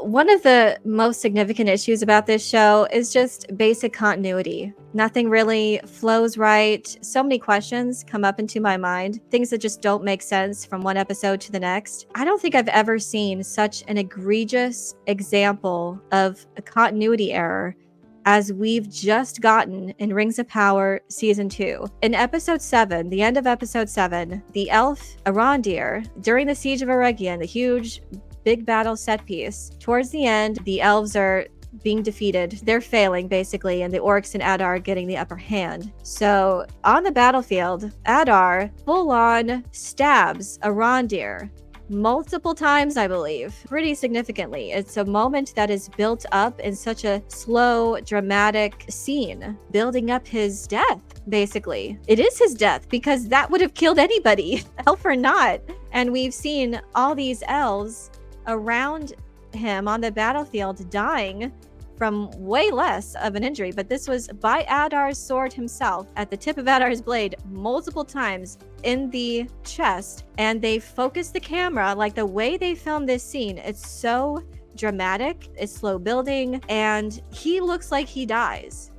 One of the most significant issues about this show is just basic continuity. Nothing really flows right. So many questions come up into my mind, things that just don't make sense from one episode to the next. I don't think I've ever seen such an egregious example of a continuity error as we've just gotten in Rings of Power Season 2. In Episode 7, the end of Episode 7, the elf Arondir, during the Siege of Eregion, the huge big battle set piece, towards the end, the elves are being defeated. They're failing, basically, and the orcs and Adar are getting the upper hand. So, on the battlefield, Adar full-on stabs Arondir multiple times, I believe, pretty significantly. It's a moment that is built up in such a slow, dramatic scene, building up his death, basically. It is his death, because that would have killed anybody, elf or not. And we've seen all these elves around him on the battlefield dying from way less of an injury, but this was by Adar's sword himself, at the tip of Adar's blade, multiple times in the chest. And they focused the camera, like the way they filmed this scene, it's so dramatic, it's slow building, and he looks like he dies.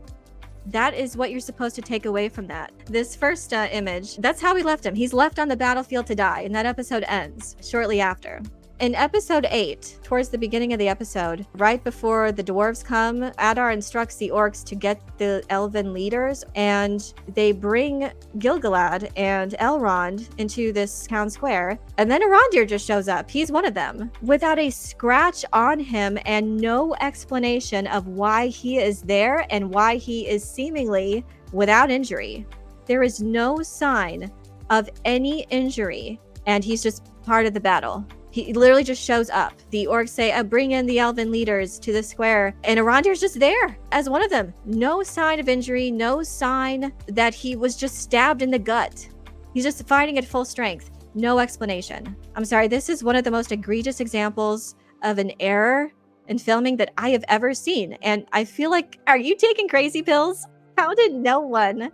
That is what you're supposed to take away from that. This first image, that's how we left him. He's left on the battlefield to die, and that episode ends shortly after. In episode 8, towards the beginning of the episode, right before the dwarves come, Adar instructs the orcs to get the elven leaders, and they bring Gilgalad and Elrond into this town square. And then Arondir just shows up. He's one of them, without a scratch on him and no explanation of why he is there and why he is seemingly without injury. There is no sign of any injury, and he's just part of the battle. He literally just shows up. The orcs say, bring in the elven leaders to the square. And Arondir's just there as one of them. No sign of injury, no sign that he was just stabbed in the gut. He's just fighting at full strength. No explanation. I'm sorry, this is one of the most egregious examples of an error in filming that I have ever seen. And I feel like, are you taking crazy pills? How did no one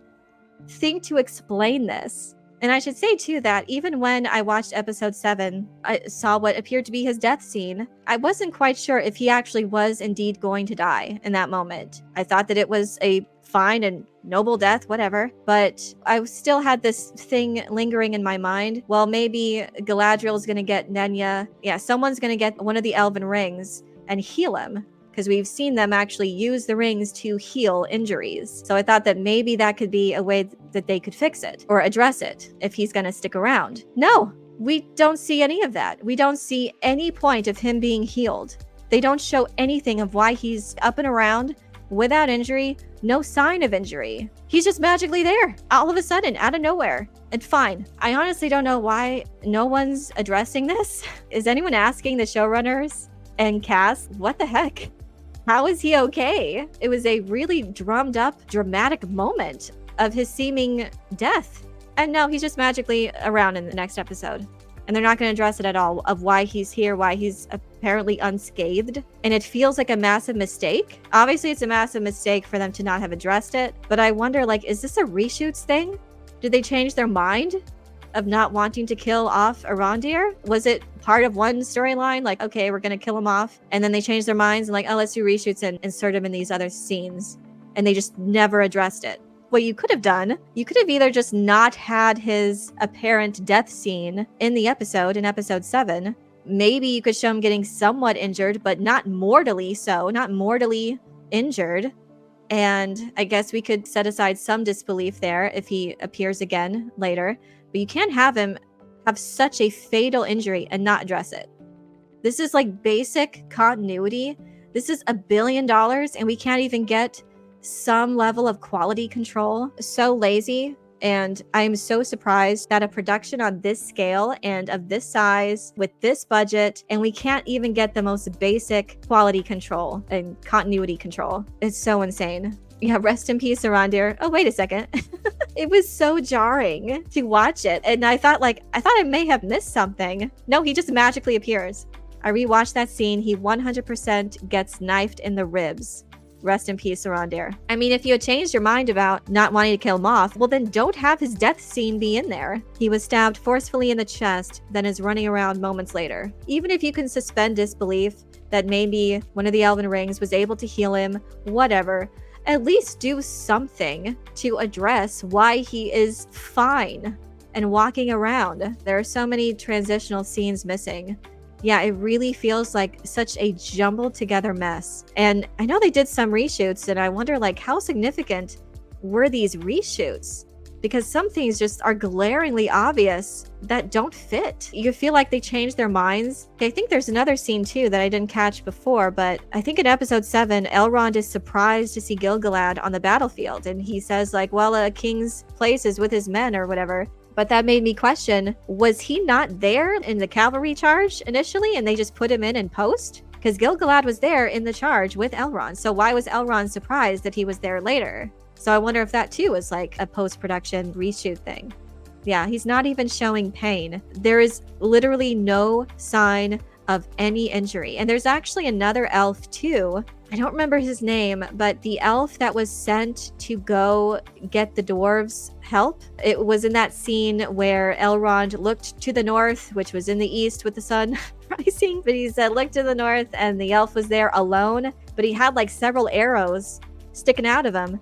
think to explain this? And I should say, too, that even when I watched episode 7, I saw what appeared to be his death scene. I wasn't quite sure if he actually was indeed going to die in that moment. I thought that it was a fine and noble death, whatever. But I still had this thing lingering in my mind. Well, maybe Galadriel's going to get Nenya. Yeah, someone's going to get one of the elven rings and heal him, because we've seen them actually use the rings to heal injuries. So I thought that maybe that could be a way that they could fix it or address it if he's going to stick around. No, we don't see any of that. We don't see any point of him being healed. They don't show anything of why he's up and around without injury, no sign of injury. He's just magically there all of a sudden, out of nowhere. And fine, I honestly don't know why no one's addressing this. Is anyone asking the showrunners and cast, what the heck? How is he okay? It was a really drummed up, dramatic moment of his seeming death. And no, he's just magically around in the next episode. And they're not going to address it at all, of why he's here, why he's apparently unscathed. And it feels like a massive mistake. Obviously, it's a massive mistake for them to not have addressed it. But I wonder, like, is this a reshoots thing? Did they change their mind of not wanting to kill off Arondir? Was it part of one storyline, like, okay, we're gonna kill him off, and then they changed their minds and like, oh, let's do reshoots and insert him in these other scenes, and they just never addressed it? What you could have done, you could have either just not had his apparent death scene in the episode, in episode 7. Maybe you could show him getting somewhat injured, but not mortally so, not mortally injured. And I guess we could set aside some disbelief there if he appears again later. But you can't have him have such a fatal injury and not address it. This is like basic continuity. This is $1 billion and we can't even get some level of quality control. So lazy. And I'm so surprised that a production on this scale and of this size with this budget, and we can't even get the most basic quality control and continuity control. It's so insane. Yeah, rest in peace, Arondir. Oh, wait a second. It was so jarring to watch it. And I thought I may have missed something. No, he just magically appears. I rewatched that scene. He 100% gets knifed in the ribs. Rest in peace, Arondir. I mean, if you had changed your mind about not wanting to kill Moth, well then don't have his death scene be in there. He was stabbed forcefully in the chest, then is running around moments later. Even if you can suspend disbelief that maybe one of the Elven Rings was able to heal him, whatever, at least do something to address why he is fine and walking around. There are so many transitional scenes missing. Yeah, it really feels like such a jumbled together mess. And I know they did some reshoots, and I wonder like how significant were these reshoots? Because some things just are glaringly obvious that don't fit. You feel like they changed their minds. I think there's another scene too that I didn't catch before, but I think in episode 7, Elrond is surprised to see Gil-galad on the battlefield, and he says like, well, a king's place is with his men or whatever. But that made me question, was he not there in the cavalry charge initially and they just put him in post? Because Gil-galad was there in the charge with Elrond, so why was Elrond surprised that he was there later? So I wonder if that too is like a post-production reshoot thing. Yeah, he's not even showing pain. There is literally no sign of any injury. And there's actually another elf too. I don't remember his name, but the elf that was sent to go get the dwarves help. It was in that scene where Elrond looked to the north, which was in the east with the sun rising. But he said, look to the north, and the elf was there alone. But he had like several arrows sticking out of him.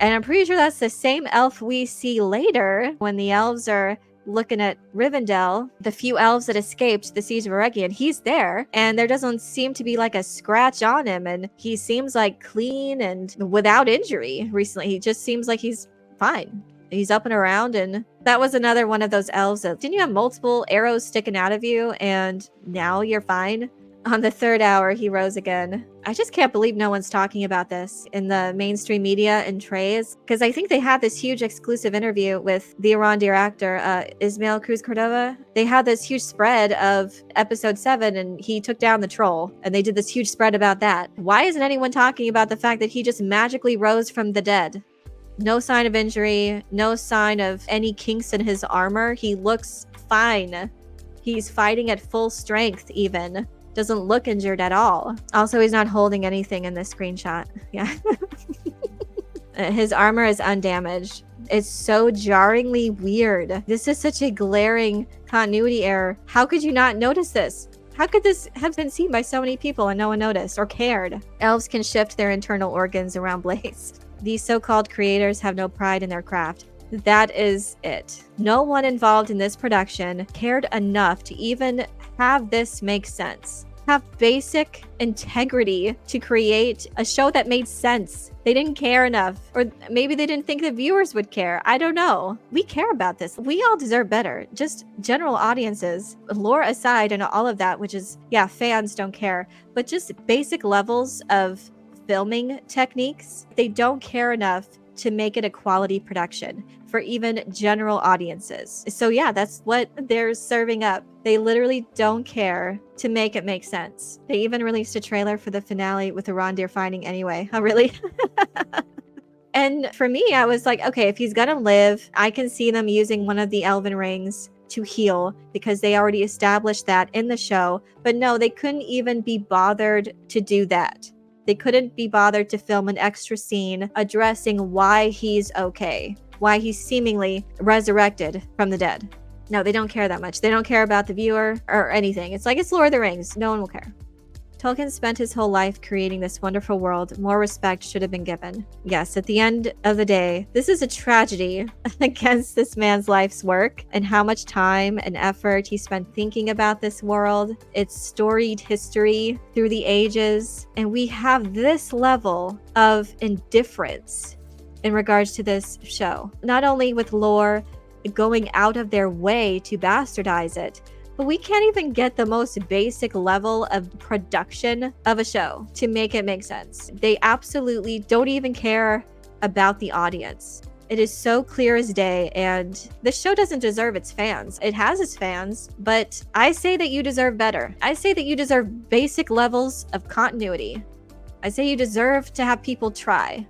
And I'm pretty sure that's the same elf we see later when the elves are looking at Rivendell, the few elves that escaped the Siege of Eregion. He's there, and there doesn't seem to be like a scratch on him, and he seems like clean and without injury recently. He just seems like he's fine. He's up and around, and that was another one of those elves that, didn't you have multiple arrows sticking out of you, and now you're fine? On the 3rd hour, he rose again. I just can't believe no one's talking about this in the mainstream media and trays, because I think they had this huge exclusive interview with the Arondir actor, Ismael Cruz Cordova. They had this huge spread of episode 7, and he took down the troll, and they did this huge spread about that. Why isn't anyone talking about the fact that he just magically rose from the dead? No sign of injury, no sign of any kinks in his armor. He looks fine. He's fighting at full strength even. Doesn't look injured at all. Also, he's not holding anything in this screenshot. Yeah. His armor is undamaged. It's so jarringly weird. This is such a glaring continuity error. How could you not notice this? How could this have been seen by so many people and no one noticed or cared? Elves can shift their internal organs around blades. These so-called creators have no pride in their craft. That is it. No one involved in this production cared enough to even have this make sense. Have basic integrity to create a show that made sense. They didn't care enough, or maybe they didn't think the viewers would care. I don't know. We care about this. We all deserve better. Just general audiences, lore aside and all of that, which is, yeah, fans don't care, but just basic levels of filming techniques, they don't care enough to make it a quality production for even general audiences. So yeah, that's what they're serving up. They literally don't care to make it make sense. They even released a trailer for the finale with Arondir fighting anyway. Oh, really? And for me, I was like, okay, if he's gonna live, I can see them using one of the Elven Rings to heal because they already established that in the show. But no, they couldn't even be bothered to do that. They couldn't be bothered to film an extra scene addressing why he's okay, why he's seemingly resurrected from the dead. No, they don't care that much. They don't care about the viewer or anything. It's like, it's Lord of the Rings. No one will care. Tolkien spent his whole life creating this wonderful world. More respect should have been given. Yes, at the end of the day, this is a tragedy against this man's life's work and how much time and effort he spent thinking about this world, its storied history through the ages. And we have this level of indifference in regards to this show. Not only with lore going out of their way to bastardize it, but we can't even get the most basic level of production of a show to make it make sense. They absolutely don't even care about the audience. It is so clear as day, and this show doesn't deserve its fans. It has its fans, but I say that you deserve better. I say that you deserve basic levels of continuity. I say you deserve to have people try.